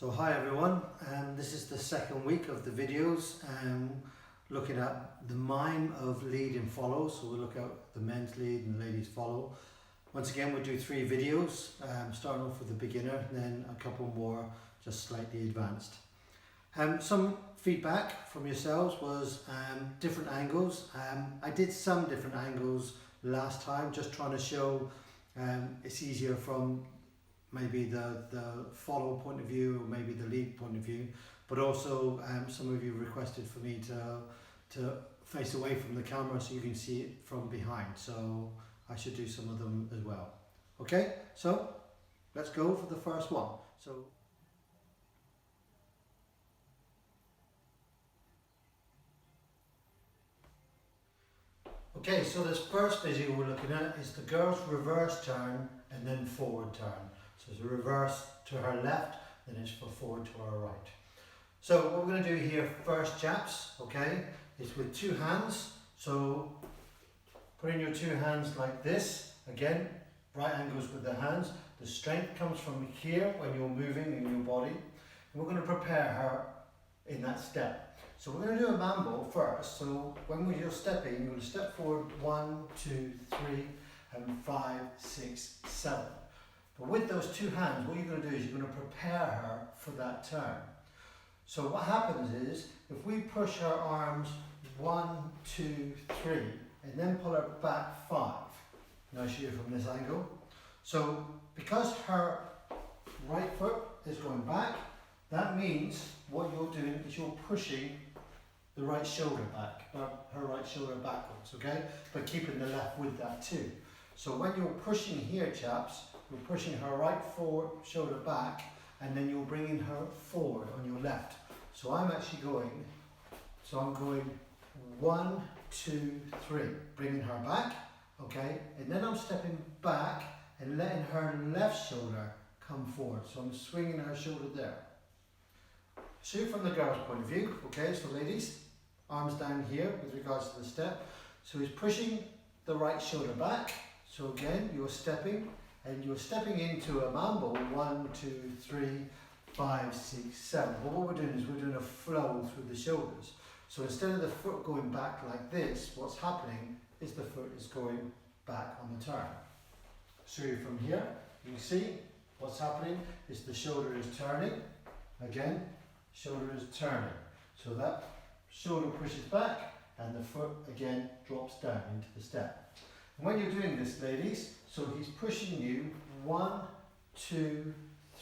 So hi everyone, this is the second week of the videos looking at the mime of lead and follow. So we'll look at the men's lead and the ladies follow. Once again we'll do 3 videos, starting off with the beginner, then a couple more just slightly advanced. Some feedback from yourselves was different angles. I did some different angles last time, just trying to show it's easier from maybe the follow point of view or maybe the lead point of view, but also some of you requested for me to face away from the camera so you can see it from behind, so I should do some of them as well. Okay, so let's go for the first one. Okay, so this first video we're looking at is the girl's reverse turn and then forward turn. So it's a reverse to her left, then it's for forward to her right. So what we're going to do here first, chaps, okay, is with 2 hands. So put in your 2 hands like this. Again, right angles with the hands. The strength comes from here when you're moving in your body. And we're going to prepare her in that step. So we're going to do a mambo first. So when you're stepping, you're going to step forward 1, 2, 3, and 5, 6, 7. But with those 2 hands, what you're going to do is you're going to prepare her for that turn. So what happens is, if we push her arms 1, 2, 3, and then pull her back 5. Now I'll show you from this angle. So because her right foot is going back, that means what you're doing is you're pushing the right shoulder back, her right shoulder backwards, okay? But keeping the left with that too. So when you're pushing here, chaps, you're pushing her right forward shoulder back, and then you're bringing her forward on your left. So I'm actually going, I'm going 1, 2, 3, bringing her back, okay? And then I'm stepping back and letting her left shoulder come forward. So I'm swinging her shoulder there. So from the girl's point of view, okay, so ladies, arms down here with regards to the step. So he's pushing the right shoulder back. So again, you're stepping, and you're stepping into a mambo, 1, 2, 3, 5, 6, 7. But what we're doing is we're doing a flow through the shoulders. So instead of the foot going back like this, what's happening is the foot is going back on the turn. So from here, you can see what's happening is the shoulder is turning. Again, shoulder is turning. So that shoulder pushes back and the foot again drops down into the step. And when you're doing this, ladies, so he's pushing you 1, 2,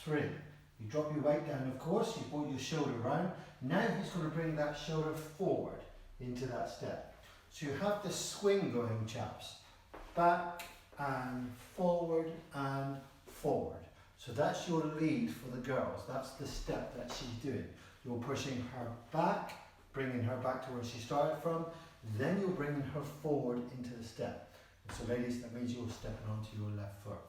3. You drop your weight down, of course, you brought your shoulder round. Now he's going to bring that shoulder forward into that step. So you have this swing going, chaps. Back and forward and forward. So that's your lead for the girls. That's the step that she's doing. You're pushing her back, bringing her back to where she started from. Then you're bringing her forward into the step. So ladies, that means you're stepping onto your left foot.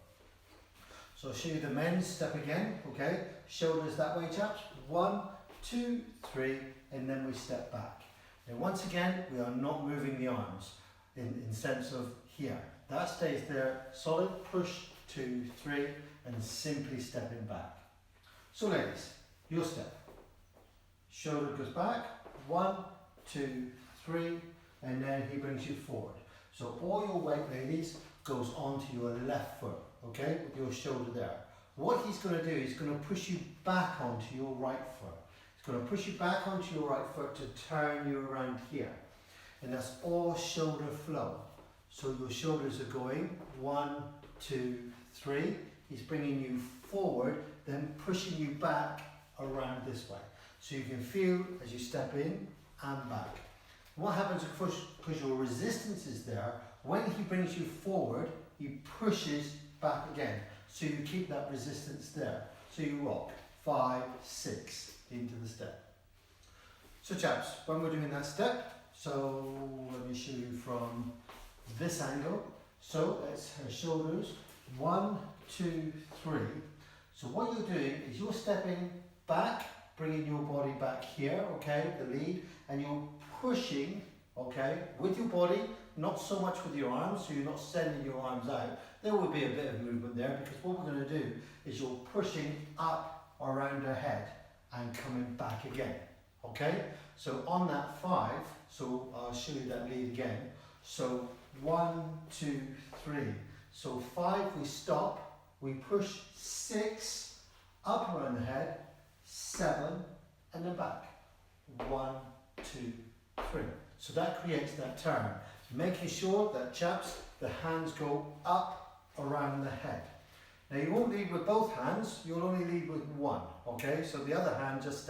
So I'll show you the men's step again, okay? Shoulders that way, chaps. 1, 2, 3, and then we step back. And once again, we are not moving the arms in sense of here. That stays there, solid, push, 2, 3, and simply stepping back. So ladies, your step. Shoulder goes back, 1, 2, 3, and then he brings you forward. So all your weight, ladies, goes onto your left foot, okay, with your shoulder there. What he's going to do is going to push you back onto your right foot. He's going to push you back onto your right foot to turn you around here. And that's all shoulder flow. So your shoulders are going 1, 2, 3. He's bringing you forward, then pushing you back around this way. So you can feel as you step in and back. What happens because your resistance is there, when he brings you forward, he pushes back again. So you keep that resistance there. So you rock 5, 6 into the step. So chaps, when we're doing that step, so let me show you from this angle. So it's her shoulders, 1, 2, 3. So what you're doing is you're stepping back, bringing your body back here, okay, the lead, and you're pushing, okay, with your body, not so much with your arms, so you're not sending your arms out. There will be a bit of movement there because what we're going to do is you're pushing up around her head. and coming back again. Okay, so on that 5, so I'll show you that lead again. So 1, 2, 3. So 5 we stop, we push 6 up around the head, 7 and then back. 1, 2, 3. So that creates that turn. Making sure that, chaps, the hands go up around the head. Now you won't lead with both hands, you'll only lead with one, okay? So the other hand just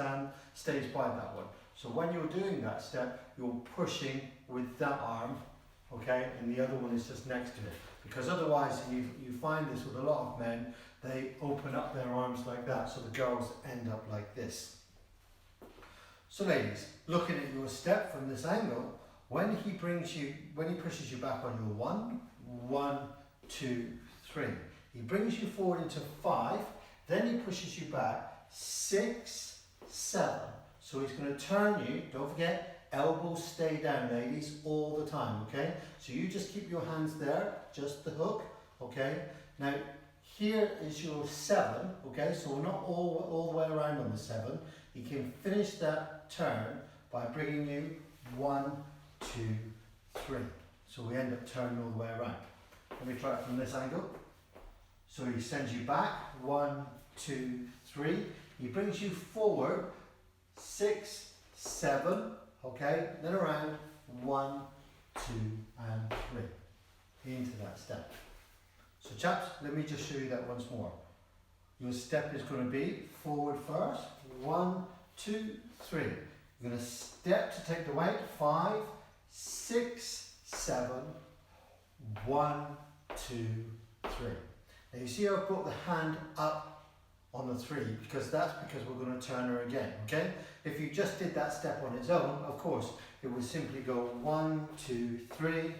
stays by that one. So when you're doing that step, you're pushing with that arm, okay? And the other one is just next to it. Because otherwise, you find this with a lot of men, they open up their arms like that, so the girls end up like this. So ladies, looking at your step from this angle, when he pushes you back on your 1, 1, 2, 3. He brings you forward into 5, then he pushes you back 6, 7. So he's going to turn you, don't forget, elbows stay down, ladies, all the time, okay? So you just keep your hands there, just the hook, okay? Now, here is your 7, okay? So we're not all the way around on the 7. You can finish that turn by bringing you 1, 2, 3. So we end up turning all the way around. Let me try it from this angle. So he sends you back, 1, 2, 3. He brings you forward, 6, 7, okay? Then around, 1, 2, and 3. Into that step. So chaps, let me just show you that once more. Your step is going to be forward first, 1, 2, 3. You're going to step to take the weight, 5, 6, 7, 1, 2, 3. Now you see I've brought the hand up on the 3 because we're going to turn her again, okay? If you just did that step on its own, of course, it would simply go 1, 2, 3,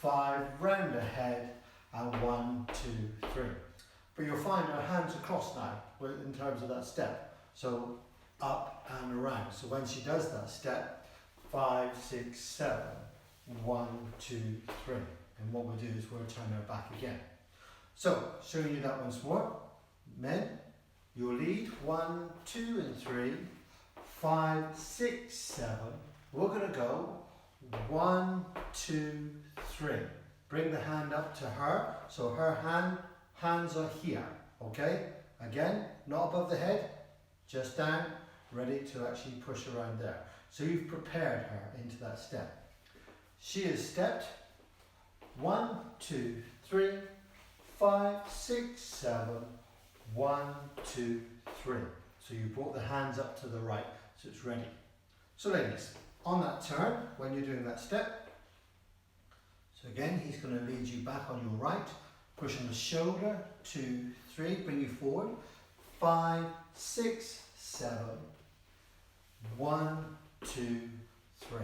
5, round the head, and 1, 2, 3. But you'll find our hands across now in terms of that step. So up and around. So when she does that step, 5, 6, 7, 1, 2, 3. And what we'll do is we'll turn her back again. So, showing you that once more. Men, your lead, 1, 2, and 3, 5, 6, 7. We're going to go 1, 2, 3. Bring the hand up to her, so her hands are here, okay? Again, not above the head, just down, ready to actually push around there. So you've prepared her into that step. She has stepped 1, 2, 3, 5, 6, 7, 1, 2, 3. So you brought the hands up to the right, so it's ready. So ladies, on that turn, when you're doing that step, so again, he's going to lead you back on your right, push on the shoulder, 2, 3, bring you forward, 5, 6, 7, 1, 2, 3.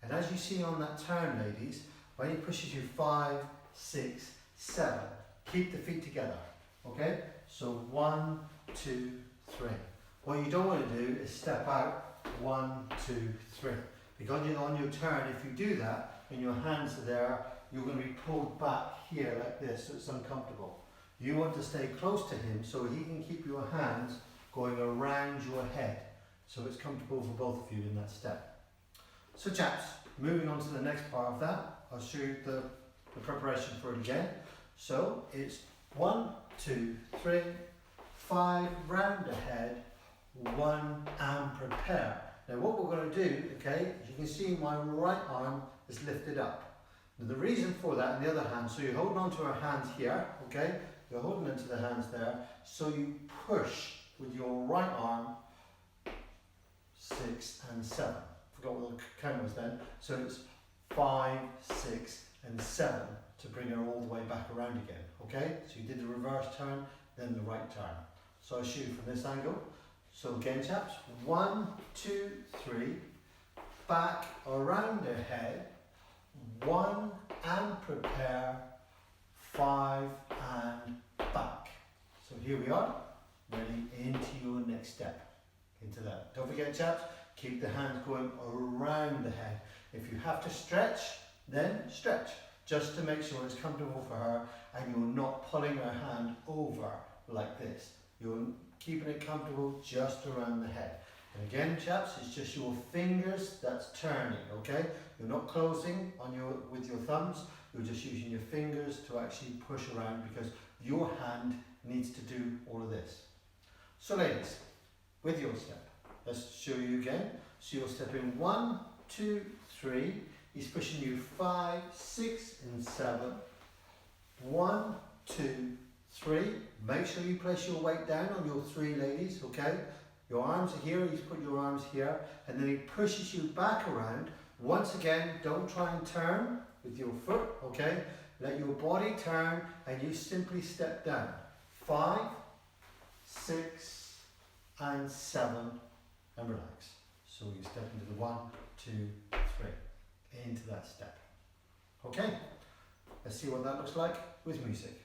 And as you see on that turn, ladies, when he pushes you 5, 6, 7, keep the feet together, okay? So 1, 2, 3. What you don't want to do is step out, 1, 2, 3. Because you're on your turn, if you do that, and your hands are there, you're going to be pulled back here like this, so it's uncomfortable. You want to stay close to him so he can keep your hands going around your head, so it's comfortable for both of you in that step. So chaps, moving on to the next part of that, I'll show you the preparation for it again. So it's 1, 2, 3, 5, round the head, 1, and prepare. Now what we're going to do, okay, as you can see my right arm is lifted up. Now the reason for that, in the other hand, so you're holding on to her hands here, okay, you're holding into the hands there, so you push with your right arm, 6 and 7. Forgot what the count was then. So it's 5, 6, and 7 to bring her all the way back around again, okay? So you did the reverse turn, then the right turn. So I shoot from this angle. So again chaps, 1, 2, 3, back around the head, 1 and prepare, 5 and back. So here we are, ready into your next step, into that. Don't forget chaps, keep the hands going around the head. If you have to stretch, then stretch, just to make sure it's comfortable for her and you're not pulling her hand over like this. You're keeping it comfortable just around the head. And again, chaps, it's just your fingers that's turning, okay? You're not closing on with your thumbs, you're just using your fingers to actually push around because your hand needs to do all of this. So ladies, with your step, let's show you again. So you're stepping 1, 2, 3. He's pushing you 5, 6, and 7. 1, 2, 3. Make sure you place your weight down on your 3, ladies, okay? Your arms are here, he's put your arms here, and then he pushes you back around. Once again, don't try and turn with your foot, okay? Let your body turn and you simply step down. 5, 6, and 7, and relax. So you step into the 1, 2, 3, into that step. Okay, let's see what that looks like with music.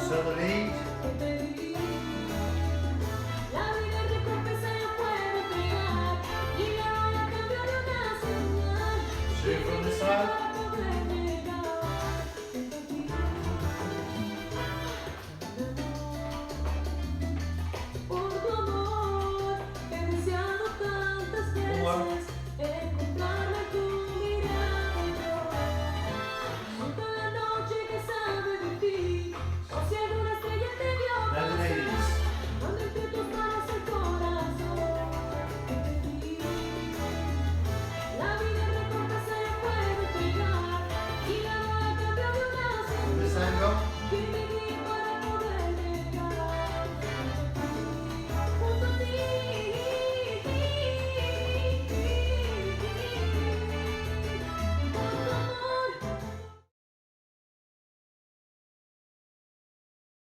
So the lead